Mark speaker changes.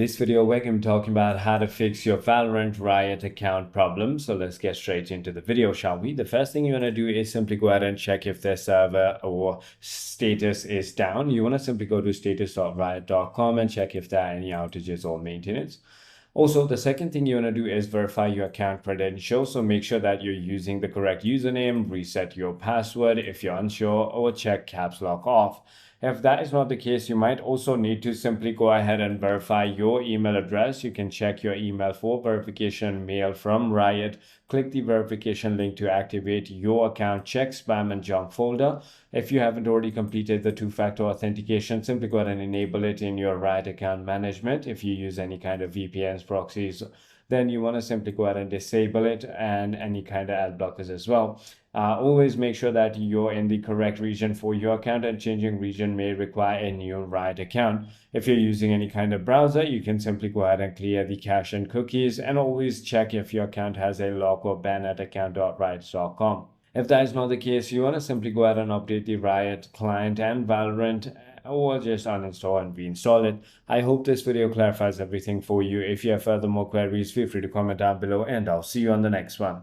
Speaker 1: this video, we're going to be talking about how to fix your Valorant Riot account problem. So let's get straight into the video, shall we? The first thing you want to do is simply go ahead and check if their server or status is down. You want to simply go to status.riot.com and check if there are any outages or maintenance. Also, the second thing you want to do is verify your account credentials. So make sure that you're using the correct username, reset your password if you're unsure, or check caps lock off. If that is not the case, you might also need to simply go ahead and verify your email address. You can check your email for verification mail from Riot. Click the verification link to activate your account. Check spam and junk folder. If you haven't already completed the two-factor authentication, simply go ahead and enable it in your Riot account management. If you use any kind of VPNs, proxies, then you want to simply go ahead and disable it and any kind of ad blockers as well. Always make sure that you're in the correct region for your account, and changing region may require a new Riot account. If you're using any kind of browser, you can simply go ahead and clear the cache and cookies, and always check if your account has a lock or ban at account.riot.com. If that is not the case, you want to simply go ahead and update the Riot Client and Valorant, or just uninstall and reinstall it. I hope this video clarifies everything for you. If you have further more queries, feel free to comment down below, and I'll see you on the next one.